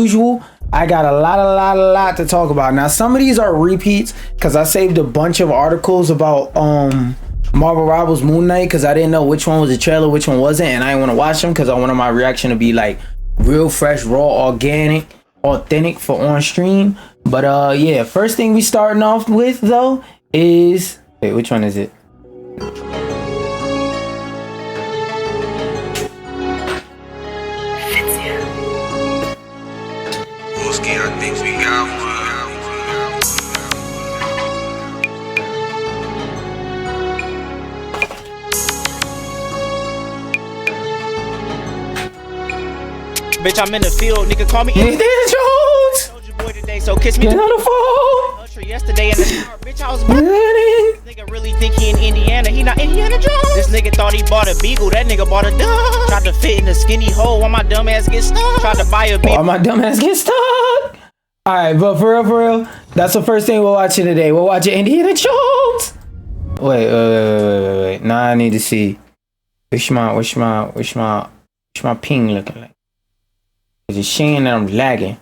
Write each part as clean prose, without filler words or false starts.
usual, I got a lot to talk about. Now, some of these are repeats because I saved a bunch of articles about Marvel Rivals Moon Knight because I didn't know which one was a trailer, which one wasn't, and I didn't want to watch them because I wanted my reaction to be like real, fresh, raw, organic, authentic for on stream. But yeah, first thing we starting off with though is, wait, which one is it? I think we got one. Bitch, I'm in the field, nigga. Call me Indiana Jones. Told your boy today, so kiss me. Get on the phone. Usher yesterday in the car, bitch. I was this nigga really think he in Indiana. He not Indiana Jones. This nigga thought he bought a beagle. That nigga bought a dog. Tried to fit in the skinny hole while my dumb ass get stuck. Tried to buy a beagle. While my dumb ass get stuck. All right, but for real, that's the first thing we're watching today. We're watching Indiana Jones. Wait. Now I need to see. What's my ping looking like? It's saying that I'm lagging,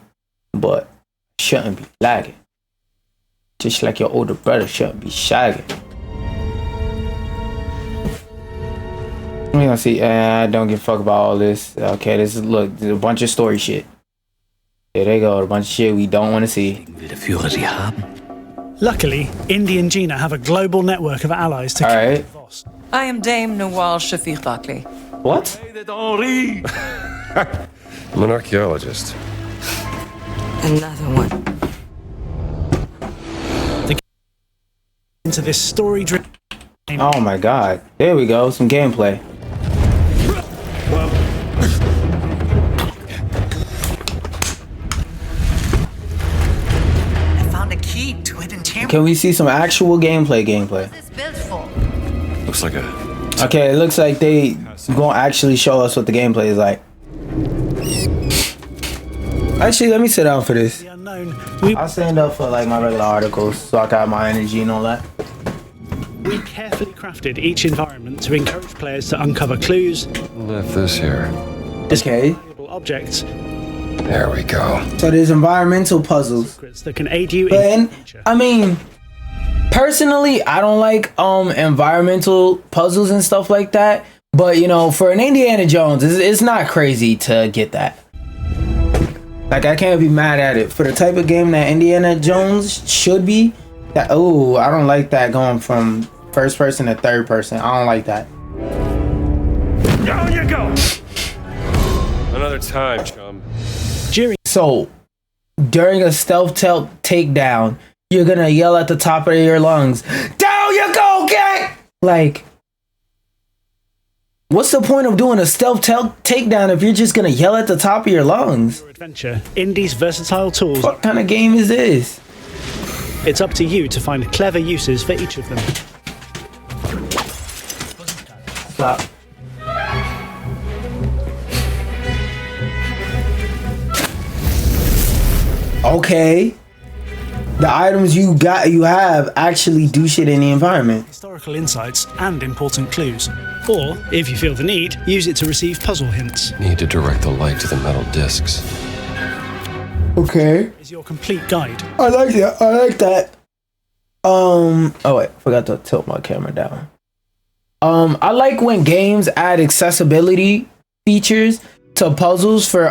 but I shouldn't be lagging. Just like your older brother shouldn't be shagging. We're gonna see. I don't give a fuck about all this. Okay, this is a bunch of story shit. There they go, a bunch of shit we don't want to see. Luckily, Indy and Gina have a global network of allies to Alright. boss. I am Dame Nawal Shafiq Buckley. What? I'm an archaeologist. Another one. Into this story-driven... Oh my god. There we go, some gameplay. Can we see some actual gameplay? Looks like a... Okay, it looks like they gonna actually show us what the gameplay is like. Actually, let me sit down for this. The unknown. I'll stand up for like my regular articles so I can have my energy and all that. We carefully crafted each environment to encourage players to uncover clues, Left this here. Okay. valuable objects, There we go. So there's environmental puzzles. secrets that can aid you But in nature. I mean, personally, I don't like environmental puzzles and stuff like that. But you know, for an Indiana Jones, it's not crazy to get that. Like, I can't be mad at it for the type of game that Indiana Jones should be. That I don't like that going from first person to third person. I don't like that. Down you go. Another time, chum. So, during a stealth takedown, you're gonna yell at the top of your lungs, "Down you go, gang!" Like, what's the point of doing a stealth takedown if you're just gonna yell at the top of your lungs? Adventure, Indy's versatile tools. What kind of game is this? It's up to you to find clever uses for each of them. Stop. Okay. The items you have actually do shit in the environment. Historical insights and important clues. Or, if you feel the need, use it to receive puzzle hints. Need to direct the light to the metal discs. Okay. Is your complete guide. I like that. I like that. Oh wait, forgot to tilt my camera down. I like when games add accessibility features to puzzles for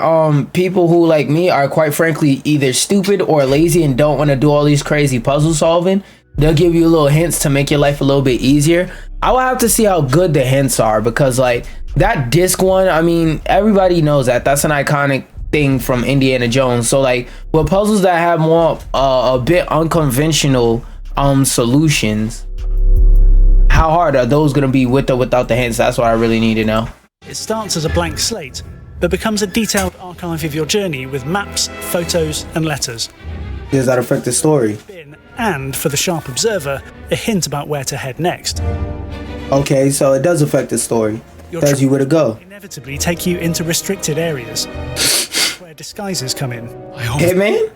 people who, like me, are quite frankly either stupid or lazy and don't want to do all these crazy puzzle solving. They'll give you little hints to make your life a little bit easier. I will have to see how good the hints are, because like that disc one, I mean, everybody knows that's an iconic thing from Indiana Jones. So like with puzzles that have more a bit unconventional solutions, how hard are those gonna be with or without the hints? That's what I really need to know. It starts as a blank slate, but becomes a detailed archive of your journey with maps, photos, and letters. Does that affect the story? And, for the sharp observer, a hint about where to head next. Okay, so it does affect the story. Tells you where to go. Inevitably take you into restricted areas, where disguises come in. Hitman?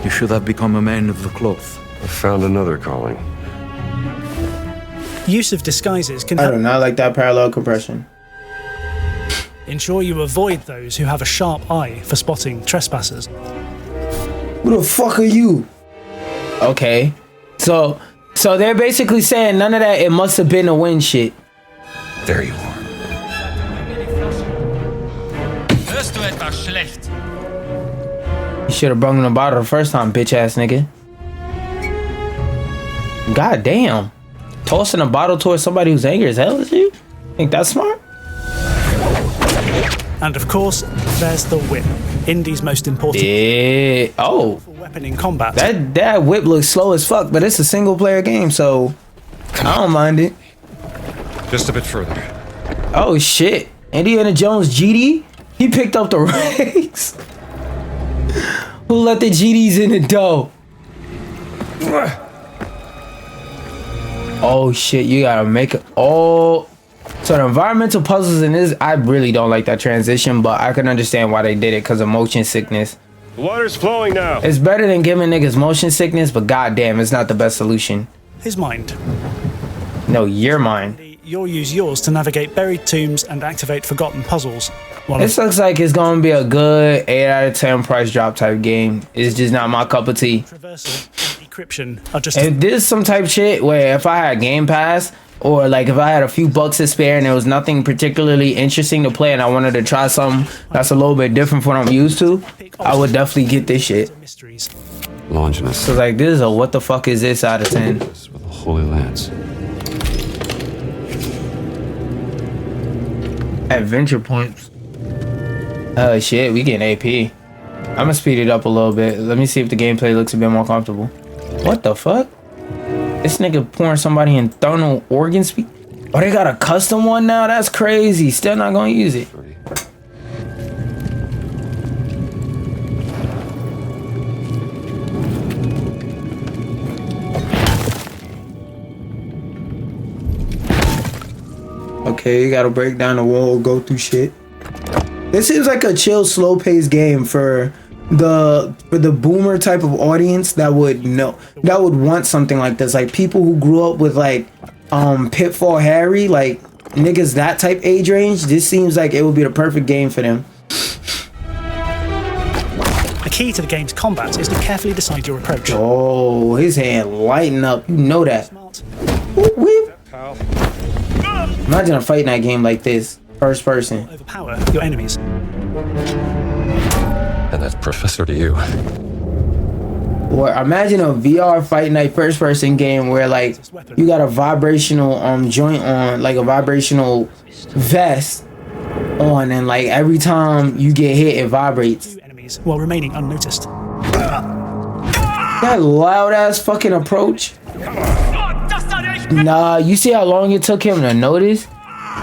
You should have become a man of the cloth. I found another calling. Use of disguises can I help do not like that parallel compression. Ensure you avoid those who have a sharp eye for spotting trespassers. Who the fuck are you? Okay. So they're basically saying none of that, it must have been a win shit. There you are. You should have brought him the bottle the first time, bitch ass nigga. God damn. Tossing a bottle towards somebody who's angry as hell as you? Think that's smart? And of course, there's the whip, Indy's most important weapon in combat. That whip looks slow as fuck, but it's a single player game, so I don't mind it. Just a bit further. Oh shit. Indiana Jones GD? He picked up the regs. Who let the GDs in the dough? Oh shit, you gotta make it. Oh, so the environmental puzzles in this, I really don't like that transition, but I can understand why they did it because of motion sickness. The water's flowing now. It's better than giving niggas motion sickness, but goddamn, it's not the best solution. His mind. No, your mind. You'll use yours to navigate buried tombs and activate forgotten puzzles. This looks like it's gonna be a good 8 out of 10 price drop type game. It's just not my cup of tea. Traversal and decryption are just. If this is some type shit where if I had Game Pass or like if I had a few bucks to spare and there was nothing particularly interesting to play and I wanted to try something that's a little bit different from what I'm used to, I would definitely get this shit. Longinus. So like this is a what the fuck is this out of 10? With the Holy Lance. Adventure points. Oh shit, we getting AP. I'm gonna speed it up a little bit. Let me see if the gameplay looks a bit more comfortable. What the fuck? This nigga pouring somebody internal organ speed. Oh, they got a custom one now? That's crazy. Still not gonna use it. Okay, you gotta break down the wall, go through shit. This seems like a chill, slow-paced game for the boomer type of audience that would want something like this. Like people who grew up with like Pitfall Harry, like niggas that type age range. This seems like it would be the perfect game for them. The key to the game's combat is to carefully decide your approach. Oh, his hand lighting up. You know that. Imagine a fight night game like this, first person. Overpower your enemies. And that's Professor to you. Or imagine a VR fight night first person game where like you got a vibrational joint on, like a vibrational vest on, and like every time you get hit it vibrates. Enemies while remaining unnoticed. That loud ass fucking approach. Nah, you see how long it took him to notice?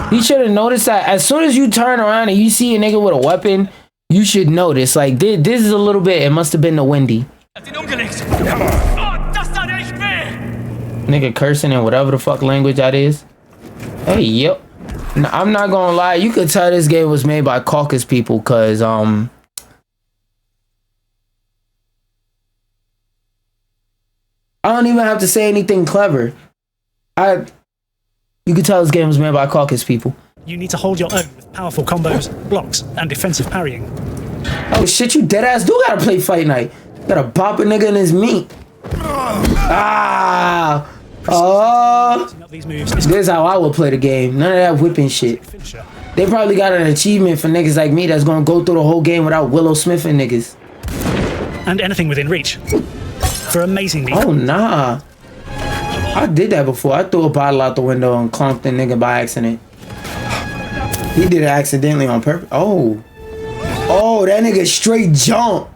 He should have noticed that as soon as you turn around and you see a nigga with a weapon, you should notice. Like this is a little bit, it must have been the windy. Nigga cursing in whatever the fuck language that is. Hey, yep. Now, I'm not gonna lie, you could tell this game was made by Caucasus people, cause I don't even have to say anything clever. You could tell this game was made by Caucasus people. You need to hold your own with powerful combos, blocks, and defensive parrying. Oh shit, you dead ass do gotta play Fight Night. Gotta bop a nigga in his meat. Ah! Oh! This is how I would play the game. None of that whipping shit. They probably got an achievement for niggas like me that's gonna go through the whole game without Willow Smith and niggas. And anything within reach. For amazingly. Oh nah. I did that before. I threw a bottle out the window and clunked a nigga by accident. He did it accidentally on purpose. Oh. Oh, that nigga straight jump.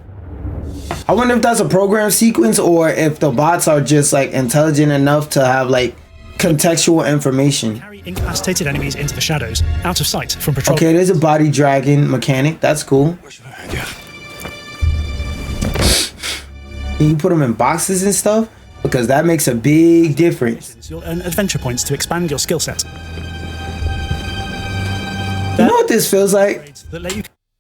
I wonder if that's a program sequence or if the bots are just like intelligent enough to have like contextual information. Carry incapacitated enemies into the shadows, out of sight from patrol. Okay, there's a body dragging mechanic. That's cool. Can you put them in boxes and stuff? Because that makes a big difference. You'll earn adventure points to expand your skill set. You know what this feels like?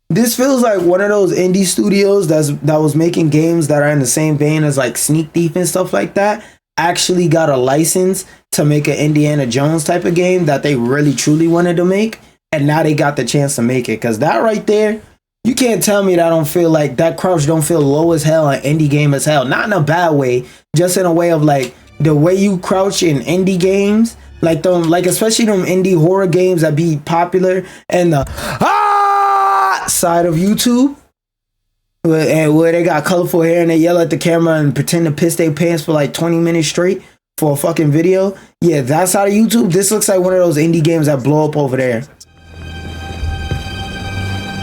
This feels like one of those indie studios that was making games that are in the same vein as like Sneak Thief and stuff like that. Actually got a license to make an Indiana Jones type of game that they really truly wanted to make. and now they got the chance to make it. Cause that right there, you can't tell me that I don't feel like that crouch don't feel low as hell and indie game as hell. Not in a bad way, just in a way of like the way you crouch in indie games, like them, like especially them indie horror games that be popular and the side of YouTube. Where they got colorful hair and they yell at the camera and pretend to piss their pants for like 20 minutes straight for a fucking video. Yeah, that side of YouTube, this looks like one of those indie games that blow up over there.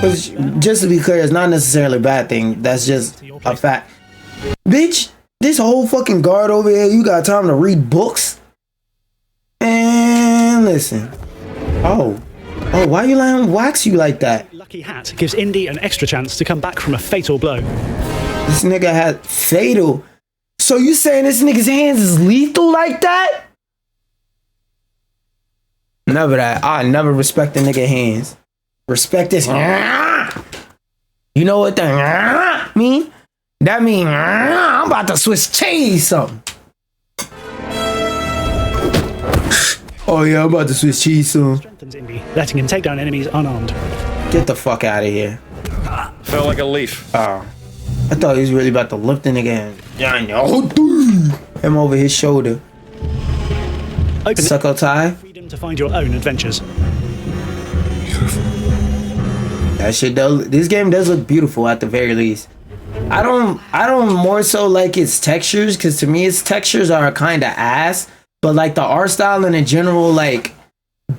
Which, just to be clear, it's not necessarily a bad thing. That's just a fact. Bitch, this whole fucking guard over here, you got time to read books? And listen. Oh, why you letting him wax you like that? Lucky hat gives Indy an extra chance to come back from a fatal blow. This nigga had fatal. So you saying this nigga's hands is lethal like that? Never that. I never respect a nigga hands. Respect this. You know what that mean? That mean I'm about to Swiss cheese something. Oh yeah, I'm about to Swiss cheese soon. Strengthens Indy, letting him take down enemies unarmed. Get the fuck out of here. Felt like a leaf. Oh. I thought he was really about to lift the nigga and him over his shoulder. Open Sucko tie. freedom to find your own adventures. Beautiful. That shit does. This game does look beautiful at the very least. I don't more so like its textures, because to me its textures are kind of ass. But like the art style and the general like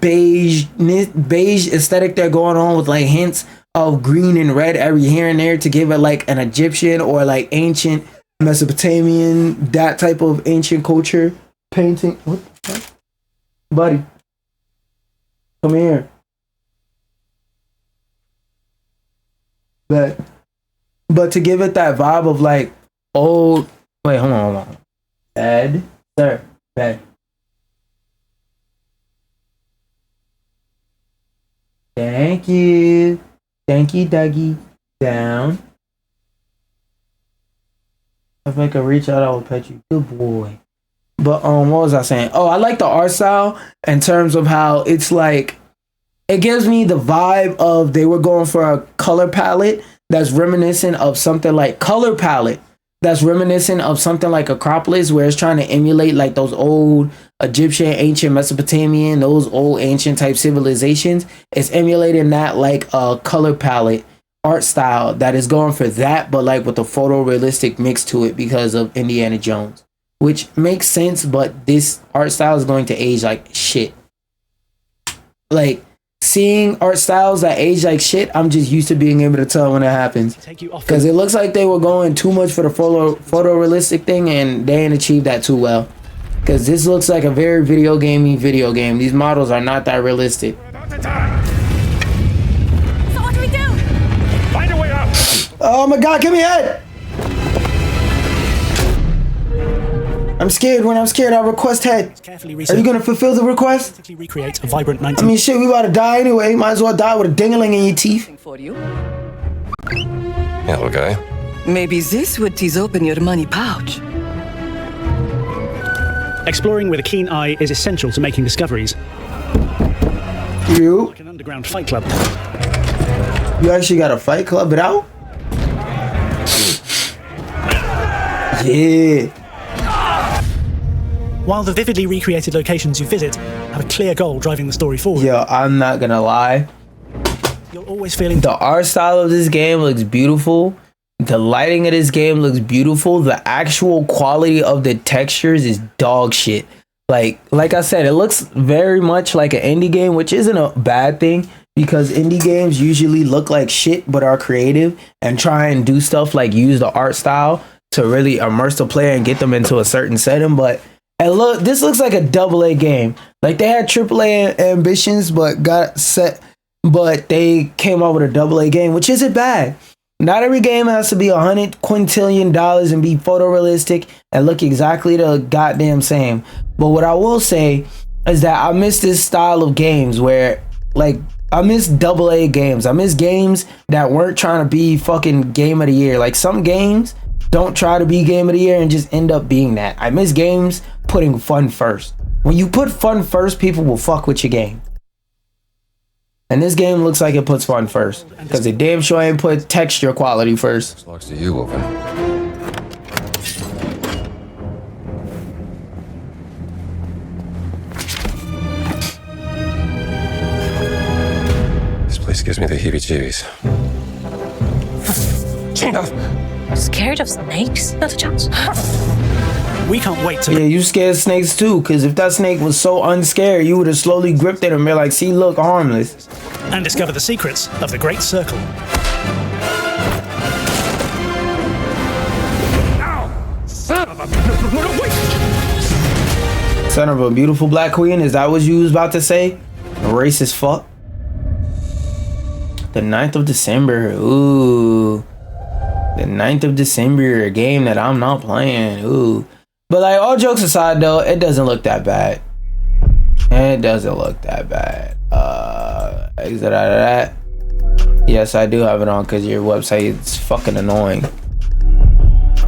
beige aesthetic they're going on with like hints of green and red every here and there to give it like an Egyptian or like ancient Mesopotamian, that type of ancient culture painting. What the fuck? Buddy, come here. But to give it that vibe of like old. Wait, hold on. Bed, sir, bed. Thank you, Dougie. Down. If I could reach out, I would pet you. Good boy. But what was I saying? Oh, I like the art style in terms of how it's like. It gives me the vibe of they were going for a color palette that's reminiscent of something like Acropolis, where it's trying to emulate like those old Egyptian, ancient Mesopotamian, those old ancient type civilizations. It's emulating that like a color palette art style that is going for that, but like with a photorealistic mix to it because of Indiana Jones, which makes sense. But this art style is going to age like shit. Like, seeing art styles that age like shit, I'm just used to being able to tell when it happens. Because it looks like they were going too much for the photorealistic thing, and they ain't achieved that too well. Because this looks like a very video game. These models are not that realistic. So what do we do? Find a way out. Oh my god, give me head! I'm scared. When I'm scared, I request head. Are you gonna fulfill the request? Recreate a vibrant 19th. I mean, shit, we about to die anyway. Might as well die with a ding-a-ling in your teeth. For you. Yeah, okay. Maybe this would tease open your money pouch. Exploring with a keen eye is essential to making discoveries. You Like an underground fight club. actually got a fight club it out? Yeah. While the vividly recreated locations you visit have a clear goal driving the story forward, Yo, I'm not gonna lie. you're always feeling The art style of this game looks beautiful. The lighting of this game looks beautiful. The actual quality of the textures is dog shit. Like I said, it looks very much like an indie game, which isn't a bad thing, because indie games usually look like shit but are creative and try and do stuff like use the art style to really immerse the player and get them into a certain setting. But this looks like a AA game. Like they had AAA ambitions but they came out with a AA game, which isn't bad. Not every game has to be $100 quintillion and be photorealistic and look exactly the goddamn same. But what I will say is that I miss this style of games where, like, I miss AA games. I miss games that weren't trying to be fucking game of the year. Like, some games don't try to be game of the year and just end up being that. I miss games putting fun first. When you put fun first, people will fuck with your game. And this game looks like it puts fun first, because it damn sure ain't put texture quality first. This looks to you, Wolfen. This place gives me the heebie-jeebies. Scared of snakes? Not a chance. We can't wait to Yeah, you scared of snakes too, because if that snake was so unscared, you would have slowly gripped it and be like, see, look, harmless. and discover the secrets of the Great Circle. Son of a beautiful black queen, is that what you was about to say? Racist fuck. The 9th of December, ooh. The 9th of December, a game that I'm not playing, ooh. But like, all jokes aside though, it doesn't look that bad. It doesn't look that bad. Exit out of that. Yes, I do have it on because your website is fucking annoying.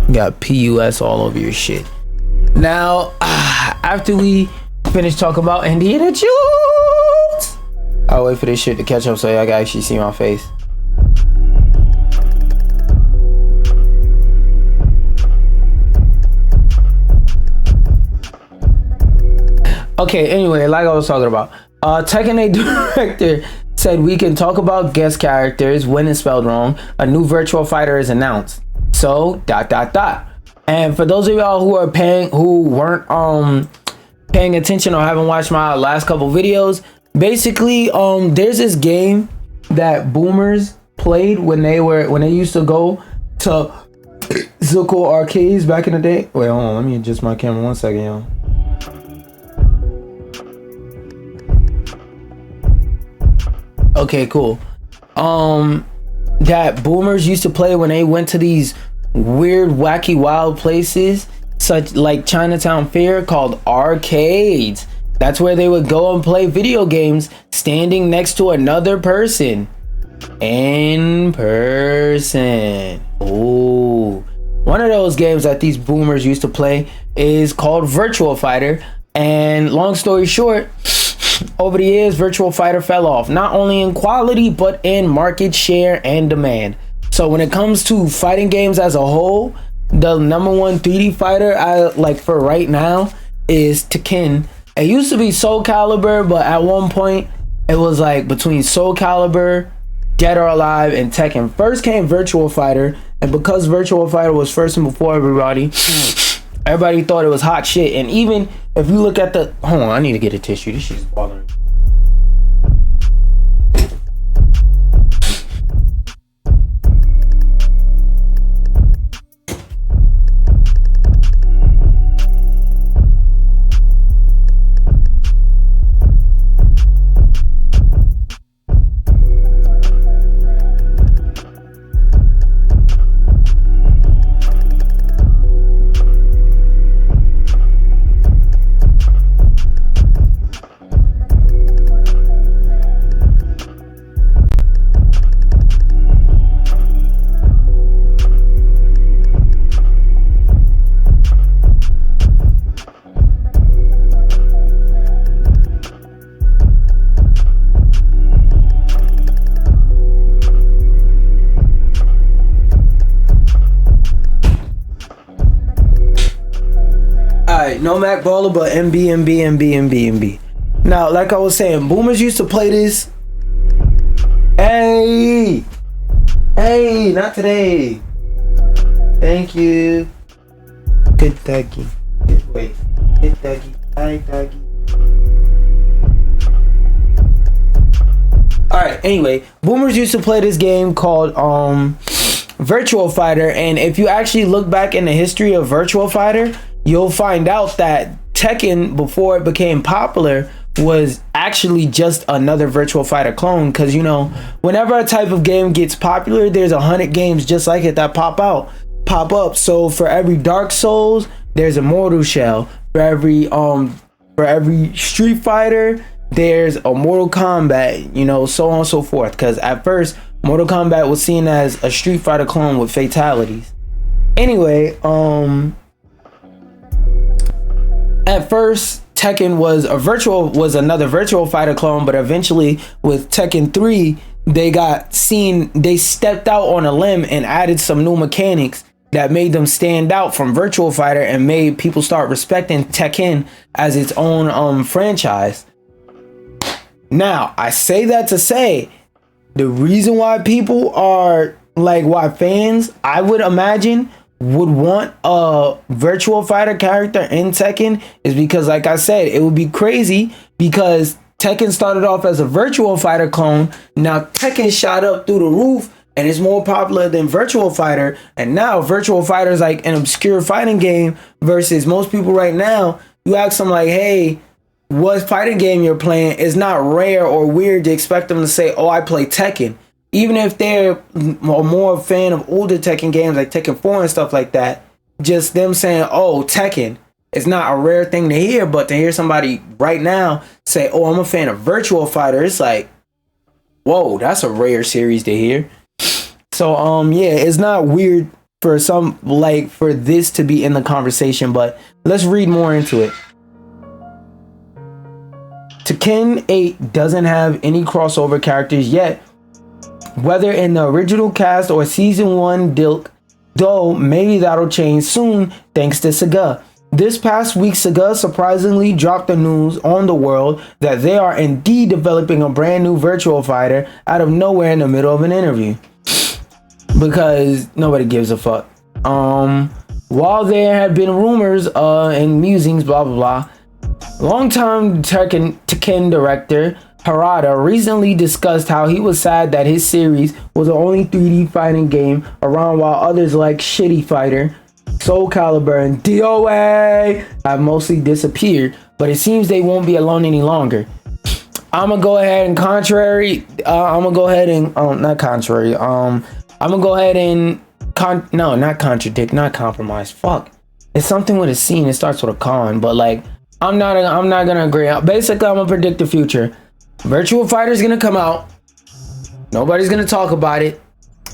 You got PUS all over your shit. Now, after we finish talking about Indiana Jones, I'll wait for this shit to catch up so y'all can actually see my face. Okay, anyway, like I was talking about, Tekken 8 director said we can talk about guest characters when it's spelled wrong. A new virtual fighter is announced. So ... And for those of y'all who are weren't paying attention or haven't watched my last couple videos, basically there's this game that boomers played when they used to go to Zuko arcades back in the day. Wait, hold on, let me adjust my camera 1 second, y'all. Okay, cool. That boomers used to play when they went to these weird, wacky, wild places, such like Chinatown Fair, called arcades. That's where they would go and play video games standing next to another person. In person. Ooh. One of those games that these boomers used to play is called Virtual Fighter. And long story short, over the years, Virtual Fighter fell off, not only in quality, but in market share and demand. So when it comes to fighting games as a whole, the #1 3D fighter I like for right now is Tekken. It used to be Soul Calibur, but at one point it was like between Soul Calibur, Dead or Alive, and Tekken. First came Virtual Fighter, and because Virtual Fighter was first and before everybody thought it was hot shit. And even if you look at the, hold on, I need to get a tissue. This shit's bothering me. No Mac Baller, but MB. Now, like I was saying, boomers used to play this. Hey, not today. Thank you. Good doggy. Wait, good doggy. Hi, doggy. All right. Anyway, boomers used to play this game called Virtual Fighter, and if you actually look back in the history of Virtual Fighter, you'll find out that Tekken, before it became popular, was actually just another Virtual Fighter clone. Because, you know, whenever a type of game gets popular, there's 100 games just like it that pop up. So for every Dark Souls, there's a Mortal Shell. For every Street Fighter, there's a Mortal Kombat, you know, so on and so forth. Because at first, Mortal Kombat was seen as a Street Fighter clone with fatalities. Anyway, at first, Tekken was another Virtual Fighter clone, but eventually with Tekken 3, they stepped out on a limb and added some new mechanics that made them stand out from Virtual Fighter and made people start respecting Tekken as its own franchise. Now, I say that to say the reason why people are like, why fans, I would imagine, would want a Virtual Fighter character in Tekken is because, like I said, it would be crazy because Tekken started off as a Virtual Fighter clone. Now Tekken shot up through the roof and is more popular than Virtual Fighter. And now Virtual Fighter is like an obscure fighting game versus most people right now. You ask them like, hey, what fighting game you're playing? It's not rare or weird to expect them to say, oh, I play Tekken. Even if they're more a fan of older Tekken games like Tekken 4 and stuff like that, just them saying, oh, Tekken, it's not a rare thing to hear. But to hear somebody right now say, oh, I'm a fan of Virtual Fighter, it's like, whoa, that's a rare series to hear. So yeah, it's not weird for some, like, for this to be in the conversation, but let's read more into it. Tekken 8 doesn't have any crossover characters yet, whether in the original cast or season 1 Dilk, though maybe that'll change soon thanks to Sega. This past week, Sega surprisingly dropped the news on the world that they are indeed developing a brand new Virtual Fighter out of nowhere in the middle of an interview. Because nobody gives a fuck. While there have been rumors and musings, blah blah blah, longtime Tekken director Harada recently discussed how he was sad that his series was the only 3D fighting game around, while others like Shitty Fighter, Soul Calibur, and DOA have mostly disappeared. But it seems they won't be alone any longer. I'm gonna go ahead and not contradict, not compromise. Fuck. It's something with a C and it starts with a con, but like, I'm not gonna agree. Basically, I'm gonna predict the future. Virtual Fighter's gonna come out. Nobody's gonna talk about it.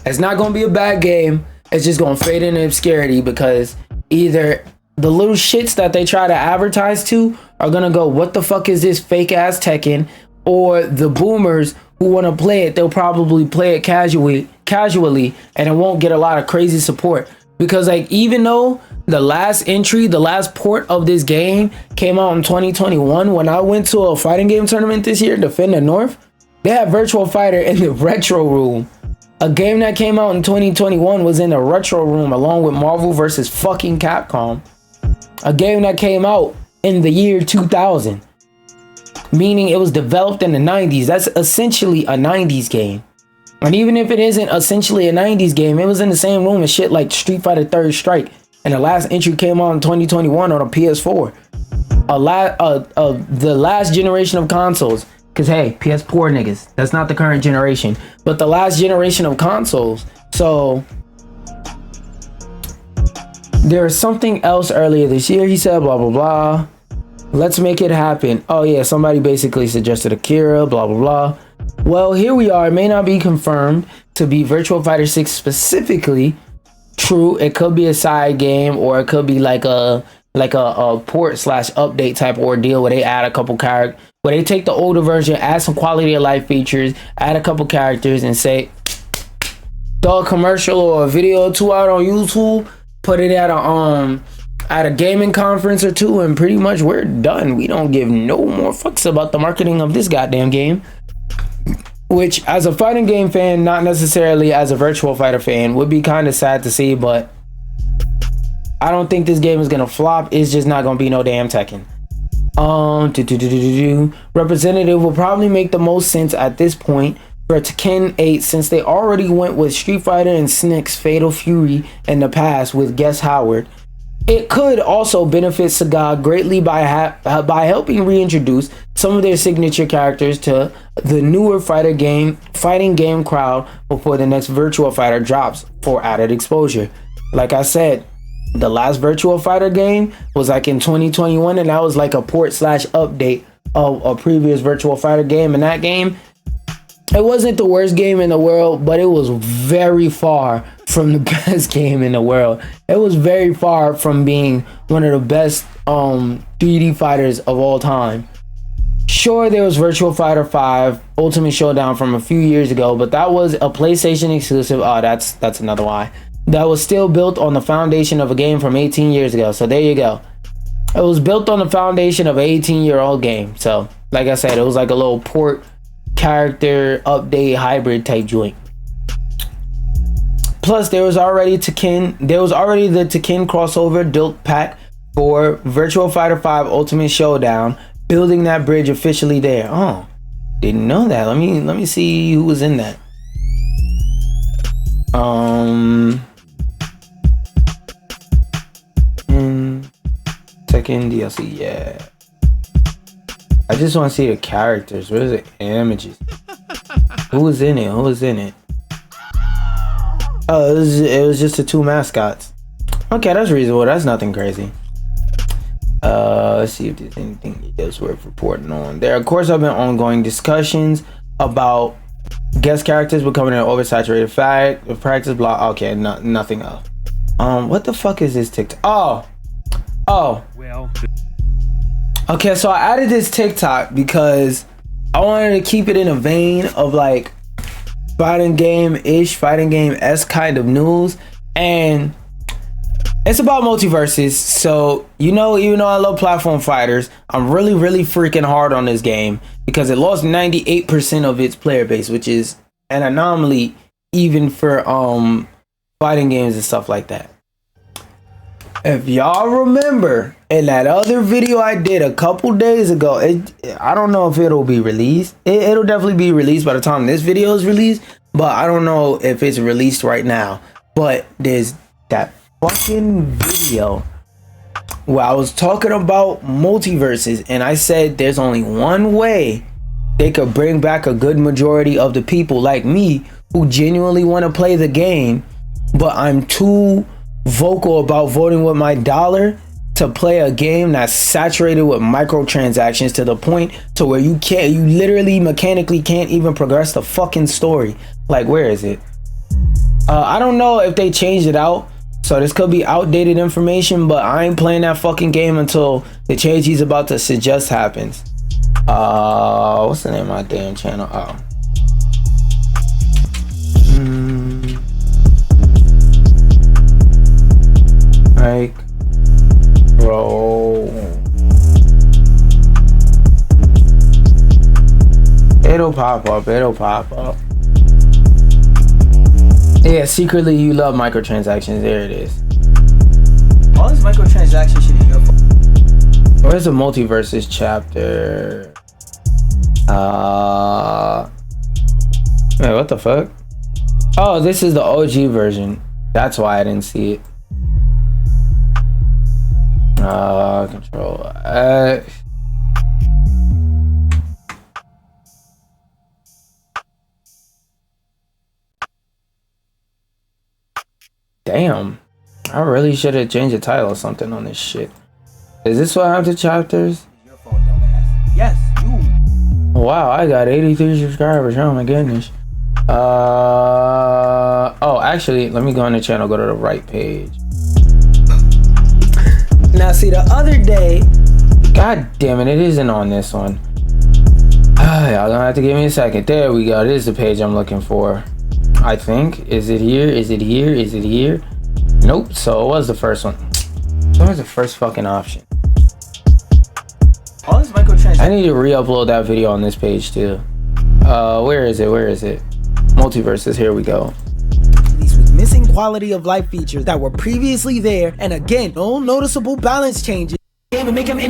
It's not gonna be a bad game. It's just gonna fade into obscurity because either the little shits that they try to advertise to are gonna go, what the fuck is this fake ass Tekken? Or the boomers who want to play it, they'll probably play it casually, and it won't get a lot of crazy support. Because like, even though the last port of this game came out in 2021, when I went to a fighting game tournament this year, Defend the North, they had Virtual Fighter in the retro room. A game that came out in 2021 was in the retro room along with Marvel vs. fucking Capcom. A game that came out in the year 2000. Meaning it was developed in the 90s. That's essentially a 90s game. And even if it isn't essentially a 90s game, it was in the same room as shit like Street Fighter 3rd Strike. And the last entry came out in 2021 on a PS4. The last generation of consoles. Because hey, PS4 niggas, that's not the current generation. But the last generation of consoles. So there's something else earlier this year. He said blah blah blah. Let's make it happen. Oh yeah, somebody basically suggested Akira, blah blah blah. Well, here we are. It may not be confirmed to be Virtual Fighter 6 specifically. True, it could be a side game, or it could be like a port / update type ordeal where they add a couple characters, where they take the older version, add some quality of life features, add a couple characters, and say, throw a commercial or a video or two out on YouTube, put it at a gaming conference or two, and pretty much we're done. We don't give no more fucks about the marketing of this goddamn game. Which, as a fighting game fan, not necessarily as a Virtual Fighter fan, would be kind of sad to see, but I don't think this game is gonna flop. It's just not gonna be no damn Tekken. Representative will probably make the most sense at this point for Tekken 8, since they already went with Street Fighter and SNC's Fatal Fury in the past with Guess Howard. It could also benefit Sega greatly by helping reintroduce some of their signature characters to the newer fighting game crowd before the next Virtual Fighter drops for added exposure. Like I said, the last Virtual Fighter game was like in 2021, and that was like a port / update of a previous Virtual Fighter game. And that game, It wasn't the worst game in the world, but it was very far from the best game in the world. It was very far from being one of the best 3D fighters of all time. Sure, there was Virtua Fighter 5 Ultimate Showdown from a few years ago, but that was a PlayStation exclusive. Oh, that's another lie. That was still built on the foundation of a game from 18 years ago. So there you go. It was built on the foundation of an 18-year-old game. So, like I said, it was like a little port, character, update, hybrid type joint. Plus, there was already the Tekken crossover built pack for Virtua Fighter 5 Ultimate Showdown. Building that bridge officially there. Oh, didn't know that. Let me see who was in that. Tekken DLC, yeah. I just want to see the characters. Where's the images? Who was in it? Oh, it was just the two mascots. Okay, that's reasonable. That's nothing crazy. Let's see if there's anything that's worth reporting on. There, of course, have been ongoing discussions about guest characters becoming an oversaturated practice. Blah. Okay, nothing else. What the fuck is this TikTok? Oh. Well. Okay, so I added this TikTok because I wanted to keep it in a vein of like fighting game-esque kind of news, and it's about Multiverses. So, even though I love platform fighters, I'm really freaking hard on this game because it lost 98% of its player base, which is an anomaly even for fighting games and stuff like that. If y'all remember in that other video I did a couple days ago, I don't know if it'll be released. It'll definitely be released by the time this video is released, but I don't know if it's released right now. But there's that fucking video where I was talking about Multiverses, and I said there's only one way they could bring back a good majority of the people like me who genuinely want to play the game, but I'm too vocal about voting with my dollar to play a game that's saturated with microtransactions to the point to where you literally mechanically can't even progress the fucking story. Like, where is it? I don't know if they changed it out, so this could be outdated information, but I ain't playing that fucking game until the change he's about to suggest happens. What's the name of my damn channel? Like, bro, it'll pop up. Yeah, secretly you love microtransactions. There it is. All this microtransaction shit is your fault. Where's the Multiverses chapter? Wait, what the fuck? Oh, this is the OG version. That's why I didn't see it. Control X. Damn, I really should have changed the title or something on this shit. Is this what happened to chapters? Your fault, dumbass. Yes, you. Wow, I got 83 subscribers. Oh my goodness. Oh, actually, let me go on the channel. Go to the right page. Now, see, the other day, god damn it, it isn't on this one. Y'all gonna have to give me a second. There we go. This is the page I'm looking for, I think. Is it here? Is it here? Is it here? Nope. So it was the first one. What was the first fucking option? All this microtransactions. I need to re-upload that video on this page too. Where is it? Multiverses. Here we go. With missing quality of life features that were previously there, and again, no noticeable balance changes. Game and make them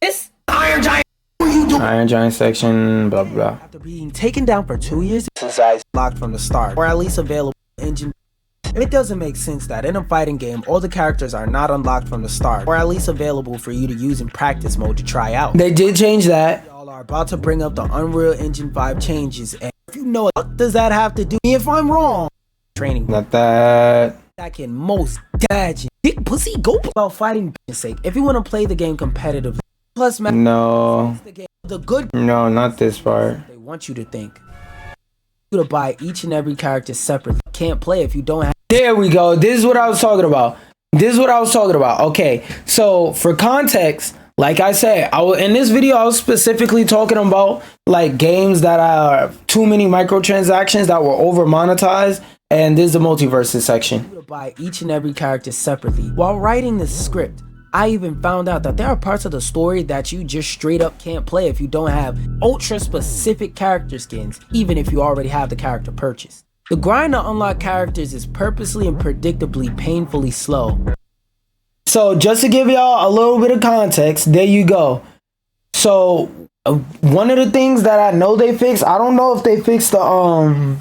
this Iron Giant. Iron Giant section, blah blah. After being taken down for 2 years, since I locked from the start, or at least available engine. It doesn't make sense that in a fighting game, all the characters are not unlocked from the start, or at least available for you to use in practice mode to try out. They did change that. Y'all are about to bring up the Unreal Engine 5 changes, and if you know what does that have to do, if I'm wrong. Training Not that can most damage dick pussy go about fighting sake. If you want to play the game competitively, plus no the good no, not this part. They want you to think. you to buy each and every character separately. Can't play if you don't have. There we go. This is what I was talking about. Okay, so for context, like I said, in this video I was specifically talking about like games that are too many microtransactions that were over monetized, and this is the multiverses section. To buy each and every character separately. While writing this script, I even found out that there are parts of the story that you just straight up can't play if you don't have ultra specific character skins, even if you already have the character purchased. The grind to unlock characters is purposely and predictably painfully slow. So just to give y'all a little bit of context, there you go. So one of the things that I know they fixed, I don't know if they fixed the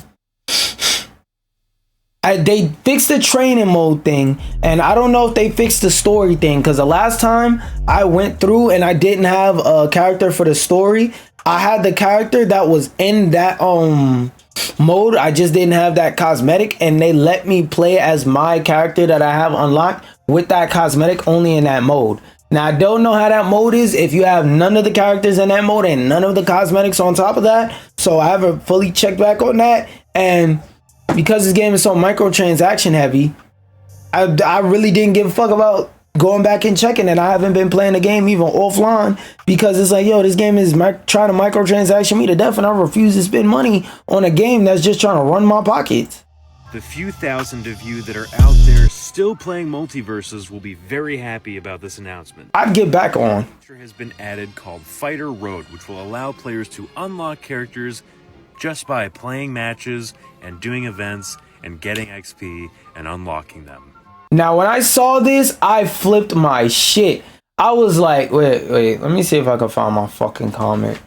they fixed the training mode thing, and I don't know if they fixed the story thing, because the last time I went through and I didn't have a character for the story, I had the character that was in that mode. I just didn't have that cosmetic, and they let me play as my character that I have unlocked with that cosmetic only in that mode. Now I don't know how that mode is if you have none of the characters in that mode and none of the cosmetics on top of that, so I haven't fully checked back on that. And because this game is so microtransaction heavy, I really didn't give a fuck about going back and checking it. I haven't been playing the game even offline because it's like, yo, this game is trying to microtransaction me to death, and I refuse to spend money on a game that's just trying to run my pockets. The few thousand of you that are out there still playing Multiverses will be very happy about this announcement. I'd get back on. A feature has been added called Fighter Road, which will allow players to unlock characters just by playing matches and doing events and getting XP and unlocking them. Now, when I saw this, I flipped my shit. I was like, wait, let me see if I can find my fucking comment.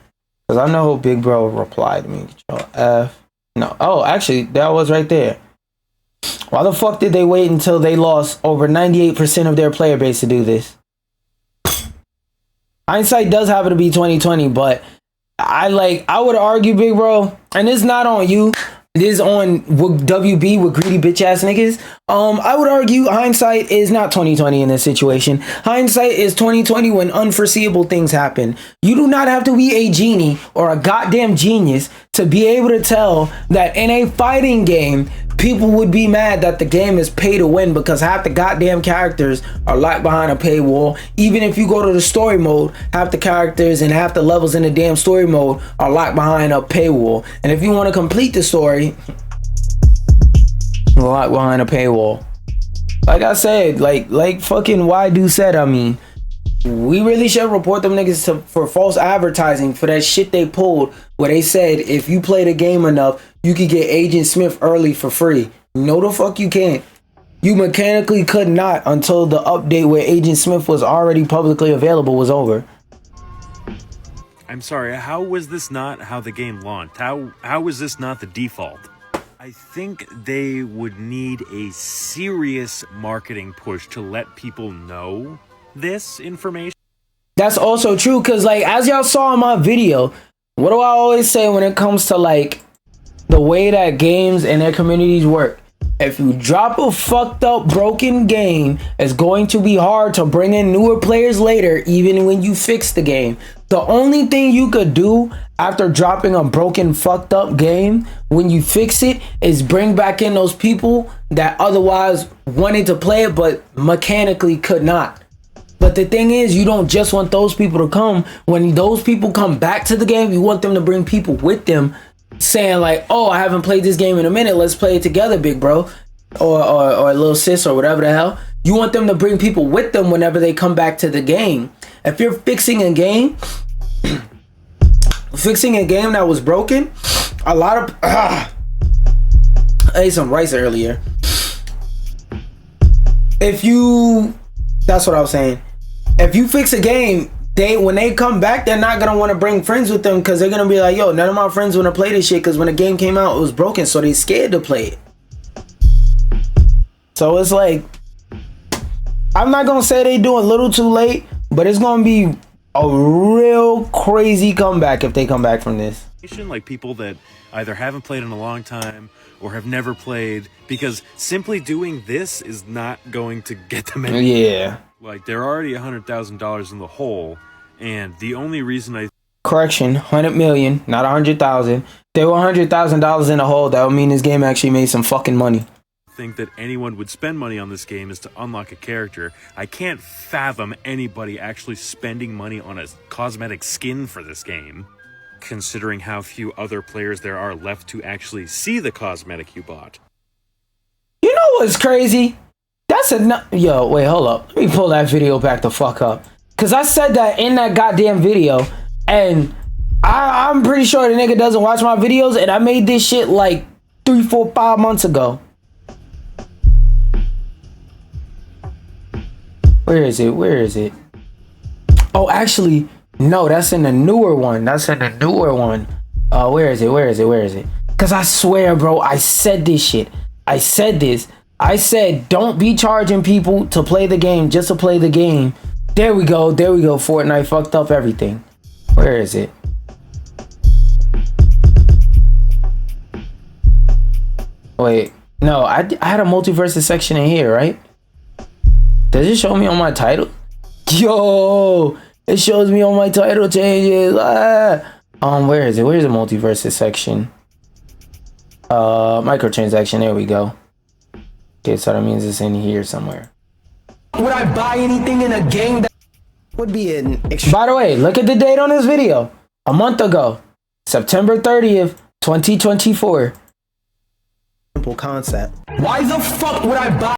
Because I know Big Bro replied to me. Control F. No. Oh, actually, that was right there. Why the fuck did they wait until they lost over 98% of their player base to do this? Hindsight does happen to be 2020, but I would argue, Big Bro, and it's not on you. This is on WB with greedy bitch ass niggas. I would argue hindsight is not 2020 in this situation. Hindsight is 2020 when unforeseeable things happen. You do not have to be a genie or a goddamn genius to be able to tell that in a fighting game, people would be mad that the game is pay to win because half the goddamn characters are locked behind a paywall. Even if you go to the story mode, half the characters and half the levels in the damn story mode are locked behind a paywall. And if you want to complete the story, locked behind a paywall. Like I said, like fucking YDo said, I mean, we really should report them niggas for false advertising for that shit they pulled where they said if you play the game enough, you could get Agent Smith early for free. No, the fuck you can't. You mechanically could not until the update where Agent Smith was already publicly available was over. I'm sorry, how was this not how the game launched? How was this not the default? I think they would need a serious marketing push to let people know this information. That's also true, because like as y'all saw in my video, what do I always say when it comes to like the way that games and their communities work? If you drop a fucked up broken game, it's going to be hard to bring in newer players later, even when you fix the game. The only thing you could do after dropping a broken fucked up game when you fix it is bring back in those people that otherwise wanted to play it but mechanically could not. But the thing is, you don't just want those people to come. When those people come back to the game, you want them to bring people with them saying like, oh, I haven't played this game in a minute, let's play it together, big bro, or little sis, or whatever the hell. You want them to bring people with them whenever they come back to the game. If you're fixing a game that was broken, a lot of I ate some rice earlier. That's what I was saying. If you fix a game, when they come back, they're not gonna want to bring friends with them because they're gonna be like, yo, none of my friends want to play this shit because when the game came out, it was broken, so they scared to play it. So it's like, I'm not gonna say they do a little too late, but it's gonna be a real crazy comeback if they come back from this. Like people that either haven't played in a long time or have never played, because simply doing this is not going to get them any. Yeah. Like they're already $100,000 in the hole, and the only reason Correction, 100 million, not 100,000. They were $100,000 in the hole. That would mean this game actually made some fucking money. Think that anyone would spend money on this game is to unlock a character. I can't fathom anybody actually spending money on a cosmetic skin for this game, considering how few other players there are left to actually see the cosmetic you bought. You know what's crazy? That's yo, wait, hold up. Let me pull that video back the fuck up. Cause I said that in that goddamn video, and I'm pretty sure the nigga doesn't watch my videos, and I made this shit like 3, 4, 5 months ago. Where is it? Where is it? Oh, actually, no, that's in the newer one. That's in the newer one. Where is it? Where is it? Where is it? Cause I swear, bro, I said this shit. I said this. I said, don't be charging people to play the game just to play the game. There we go. There we go. Fortnite fucked up everything. Where is it? Wait, no, I had a multiverses section in here, right? Does it show me on my title? Yo, it shows me on my title changes. Where is it? Where's the multiverses section? Microtransaction. There we go. Okay, so that means it's in here somewhere. Would I buy anything in a game that would be an extra? By the way, look at the date on this video. A month ago, September 30th, 2024. Simple concept. Why the fuck would I buy?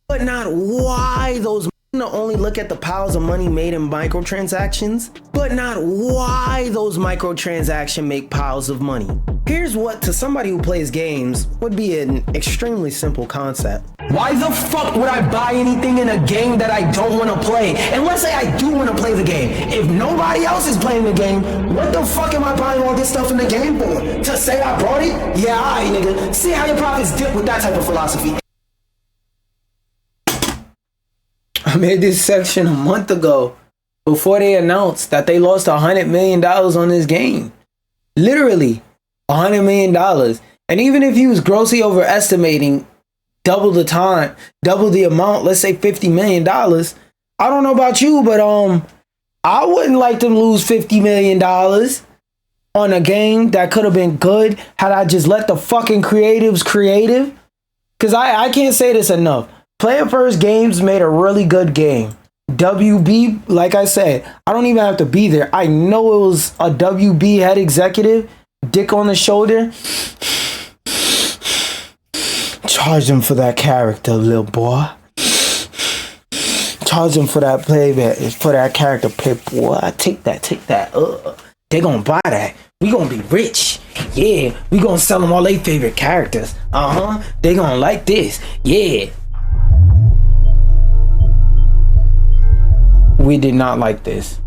But not why those only look at the piles of money made in microtransactions, but not why those microtransactions make piles of money. Here's what, to somebody who plays games, would be an extremely simple concept. Why the fuck would I buy anything in a game that I don't want to play? And let's say I do want to play the game. If nobody else is playing the game, what the fuck am I buying all this stuff in the game for? To say I bought it? Yeah, alright, nigga. See how your profits dip with that type of philosophy. I made this section a month ago before they announced that they lost $100 million on this game. Literally $100 million. And even if he was grossly overestimating double the time, double the amount, let's say $50 million. I don't know about you, but I wouldn't like to lose $50 million on a game that could have been good had I just let the fucking creatives creative. Because I can't say this enough. Player First Games made a really good game. WB, like I said, I don't even have to be there. I know it was a WB head executive, dick on the shoulder. Charge them for that character, little boy. Charge them for that playback, for that character pip. Boy, take that. They gonna buy that. We gonna be rich. Yeah, we gonna sell them all their favorite characters. They gonna like this. Yeah. We did not like this.